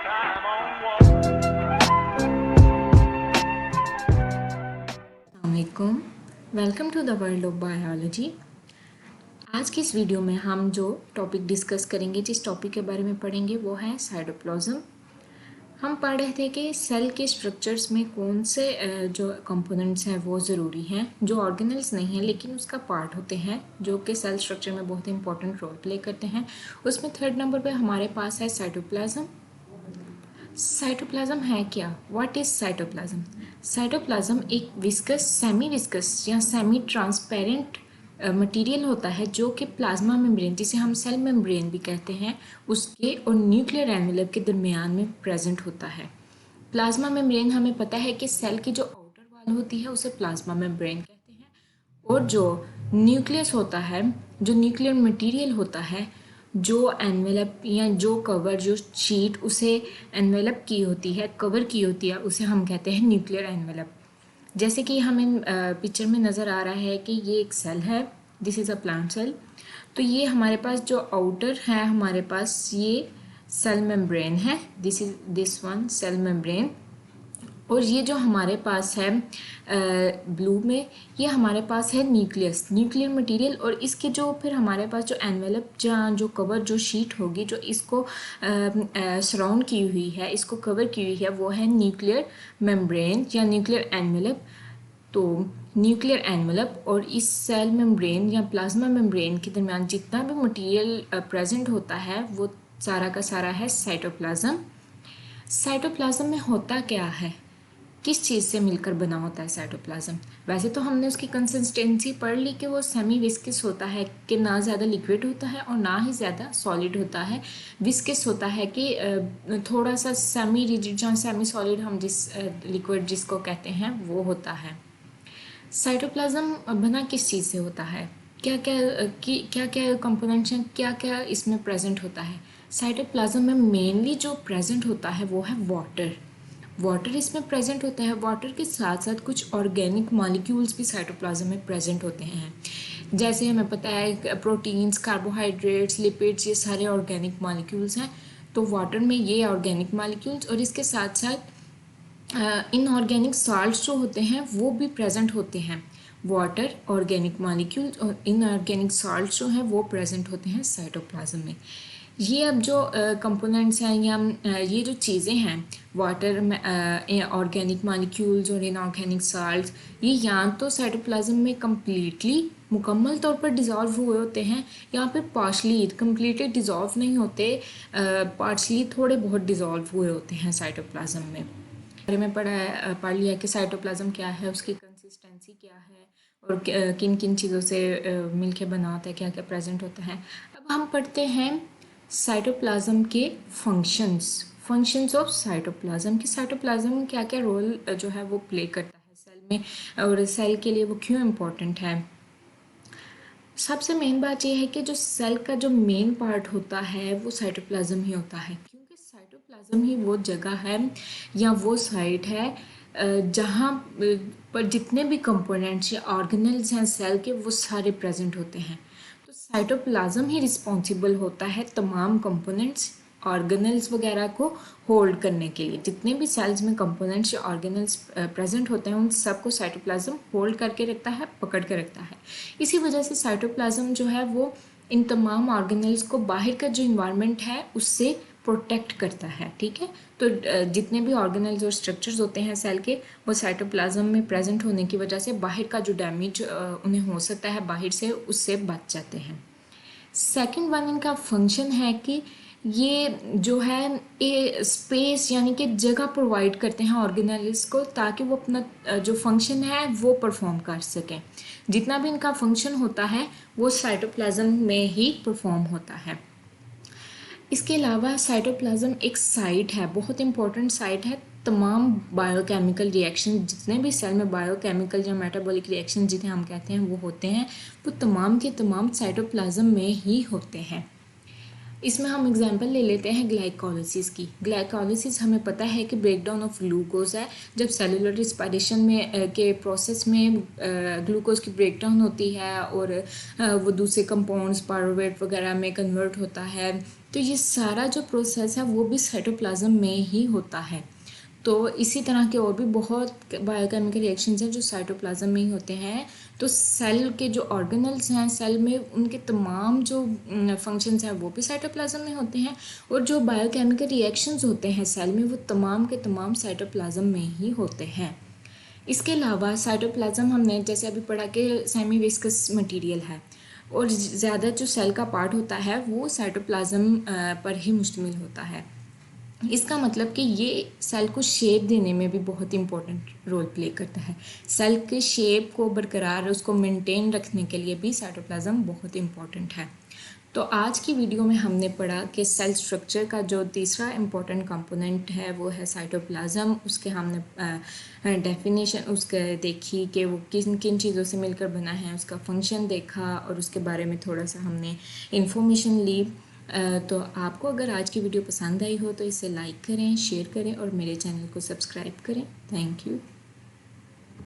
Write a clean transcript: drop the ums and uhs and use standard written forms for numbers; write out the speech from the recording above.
अस्सलामुअलैकुम, welcome to the world of biology. आज की इस वीडियो में हम जो टॉपिक डिस्कस करेंगे, जिस टॉपिक के बारे में पढ़ेंगे वो है साइटोप्लाज्म। हम पढ़ रहे थे कि सेल के स्ट्रक्चर्स में कौन से जो कंपोनेंट्स हैं वो ज़रूरी हैं, जो ऑर्गेनल्स नहीं हैं लेकिन उसका पार्ट होते हैं, जो कि सेल स्ट्रक्चर में बहुत इंपॉर्टेंट रोल प्ले करते हैं। उसमें थर्ड नंबर पे हमारे पास है साइटोप्लाज्म। साइटोप्लाज्म है क्या? What is cytoplasm? साइटोप्लाज्म एक विस्कस, सेमी विस्कस या सेमी ट्रांसपेरेंट मटेरियल होता है जो कि प्लाज्मा मेम्ब्रेन, जिसे हम सेल मेम्ब्रेन भी कहते हैं, उसके और न्यूक्लियर एनवेलप के दरमियान में प्रेजेंट होता है। प्लाज्मा मेम्ब्रेन, हमें पता है कि सेल की जो आउटर वॉल होती है उसे प्लाज्मा मेम्ब्रेन कहते हैं, और जो न्यूक्लियस होता है, जो न्यूक्लियर मटेरियल होता है, जो एनवेलप या जो कवर, जो शीट उसे एनवेलप की होती है, कवर की होती है, उसे हम कहते हैं न्यूक्लियर एनवेलप। जैसे कि हमें पिक्चर में नज़र आ रहा है कि ये एक सेल है, this is a plant cell. तो ये हमारे पास जो आउटर है, हमारे पास ये सेल मेम्ब्रेन है, this is this one cell membrane. और ये जो हमारे पास है ब्लू में, ये हमारे पास है न्यूक्लियस, न्यूक्लियर मटेरियल। और इसके जो फिर हमारे पास जो एनवेलप, जो कवर, जो शीट होगी, जो इसको सराउंड की हुई है, इसको कवर की हुई है, वो है न्यूक्लियर मेम्ब्रेन या न्यूक्लियर एनवेलप। तो न्यूक्लियर एनवेलप और इस सेल मेम्ब्रेन या प्लाज्मा मेम्ब्रेन के दरमियान जितना भी मटेरियल प्रेजेंट होता है वो सारा का सारा है साइटोप्लाज्म। साइटोप्लाज्म में होता क्या है, किस चीज़ से मिलकर बना होता है साइटोप्लाज्म? वैसे तो हमने उसकी कंसिस्टेंसी पढ़ ली कि वो सेमी विस्कस होता है, कि ना ज़्यादा लिक्विड होता है और ना ही ज़्यादा सॉलिड होता है। विस्कस होता है कि थोड़ा सा सेमी रिजिड या सेमी सॉलिड, हम जिस लिक्विड जिसको कहते हैं वो होता है। साइटोप्लाज्म बना किस चीज़ से होता है, क्या क्या कंपोनेंट्स हैं, क्या क्या इसमें प्रेजेंट होता है? साइटोप्लाज्म में मेनली जो प्रेजेंट होता है वो है वाटर। वाटर इसमें प्रेजेंट होता है। वाटर के साथ साथ कुछ ऑर्गेनिक मॉलिक्यूल्स भी साइटोप्लाज्म में प्रेजेंट होते हैं। जैसे हमें पता है प्रोटीन्स, कार्बोहाइड्रेट्स, लिपिड्स, ये सारे ऑर्गेनिक मॉलिक्यूल्स हैं। तो वाटर में ये ऑर्गेनिक मॉलिक्यूल्स और इसके साथ साथ इनऑर्गेनिक साल्ट्स जो होते हैं वो भी प्रेजेंट होते हैं। वाटर, ऑर्गेनिक मॉलिक्यूल्स और इनऑर्गेनिक साल्ट्स जो हैं वो प्रेजेंट होते हैं साइटोप्लाज्म में। ये अब जो कंपोनेंट्स हैं या ये जो चीज़ें हैं, वाटर में ऑर्गेनिक मॉलिक्यूल्स और इनऑर्गेनिक साल्ट्स, ये या तो साइटोप्लाज्म में कम्प्लीटली मुकम्मल तौर पर डिज़ोल्व हुए होते हैं या फिर पार्शली, कम्प्लीटली डिज़ोल्व नहीं होते, पार्शली थोड़े बहुत डिज़ोल्व हुए होते हैं साइटोप्लाज्म में। बारे में पढ़ लिया कि साइटोप्लाज्म क्या है, उसकी कंसिस्टेंसी क्या है और किन किन चीज़ों से मिलके बना होता है, क्या क्या प्रेजेंट होता है। अब हम पढ़ते हैं साइटोप्लाज्म के फंक्शंस ऑफ साइटोप्लाज्म, कि साइटोप्लाज्म क्या क्या रोल जो है वो प्ले करता है सेल में और सेल के लिए वो क्यों इम्पोर्टेंट है। सबसे मेन बात यह है कि जो सेल का जो मेन पार्ट होता है वो साइटोप्लाज्म ही होता है, क्योंकि साइटोप्लाज्म ही वो जगह है या वो साइट है जहाँ पर जितने भी कंपोनेंट्स या ऑर्गेनल्स हैं सेल के, वो सारे प्रेजेंट होते हैं। तो साइटोप्लाज्म ही रिस्पॉन्सिबल होता है तमाम कंपोनेंट्स, ऑर्गेनल्स वगैरह को होल्ड करने के लिए। जितने भी सेल्स में कंपोनेंट्स या ऑर्गेनल्स प्रेजेंट होते हैं उन सबको साइटोप्लाज्म होल्ड करके रखता है, पकड़ के रखता है। इसी वजह से साइटोप्लाज्म जो है वो इन तमाम ऑर्गेनल्स को बाहर का जो इन्वायरमेंट है उससे प्रोटेक्ट करता है। ठीक है, तो जितने भी ऑर्गेनल्स और स्ट्रक्चर्स होते हैं सेल के, वो साइटोप्लाज्म में प्रेजेंट होने की वजह से बाहर का जो डैमेज उन्हें हो सकता है बाहर से, उससे बच जाते हैं। सेकंड वन इनका फंक्शन है कि ये जो है ये स्पेस यानी कि जगह प्रोवाइड करते हैं ऑर्गेनल्स को, ताकि वो अपना जो फंक्शन है वो परफॉर्म कर सकें। जितना भी इनका फंक्शन होता है वो साइटोप्लाज्म में ही परफॉर्म होता है। इसके अलावा साइटोप्लाज्म एक साइट है, बहुत इंपॉर्टेंट साइट है। तमाम बायोकेमिकल रिएक्शन, जितने भी सेल में बायोकेमिकल या मेटाबॉलिक रिएक्शन जिन्हें हम कहते हैं वो होते हैं, वो तमाम के तमाम साइटोप्लाज्म में ही होते हैं। इसमें हम एग्जांपल ले लेते हैं ग्लाइकोलिसिस की। ग्लाइकोलिसिस हमें पता है कि ब्रेकडाउन ऑफ ग्लूकोज है। जब सेलुलर रिस्पायरेशन में के प्रोसेस में ग्लूकोज की ब्रेकडाउन होती है और वो दूसरे कंपाउंड्स, पायरुवेट वगैरह में कन्वर्ट होता है, तो ये सारा जो प्रोसेस है वो भी साइटोप्लाज्म में ही होता है। तो इसी तरह के और भी बहुत बायोकेमिकल रिएक्शंस हैं जो साइटोप्लाज्म में ही होते हैं। तो सेल के जो ऑर्गेनल्स हैं सेल में, उनके तमाम जो फंक्शंस हैं वो भी साइटोप्लाज्म में होते हैं, और जो बायोकेमिकल रिएक्शंस होते हैं सेल में वो तमाम के तमाम साइटोप्लाज्म में ही होते हैं। इसके अलावा साइटोप्लाज्म हमने जैसे अभी पढ़ा कि सेमी विस्कस मटेरियल है, और ज़्यादा जो सेल का पार्ट होता है वो साइटोप्लाज्म पर ही मुश्तमिल होता है। इसका मतलब कि ये सेल को शेप देने में भी बहुत इम्पोर्टेंट रोल प्ले करता है। सेल के शेप को बरकरार, उसको मेंटेन रखने के लिए भी साइटोप्लाज्म बहुत इम्पोर्टेंट है। तो आज की वीडियो में हमने पढ़ा कि सेल स्ट्रक्चर का जो तीसरा इम्पोर्टेंट कंपोनेंट है वो है साइटोप्लाज्म। उसके हमने डेफिनेशन उसके देखी कि वो किन किन चीज़ों से मिलकर बना है, उसका फंक्शन देखा और उसके बारे में थोड़ा सा हमने इंफॉर्मेशन ली। तो आपको अगर आज की वीडियो पसंद आई हो तो इसे लाइक करें, शेयर करें और मेरे चैनल को सब्सक्राइब करें। Thank you.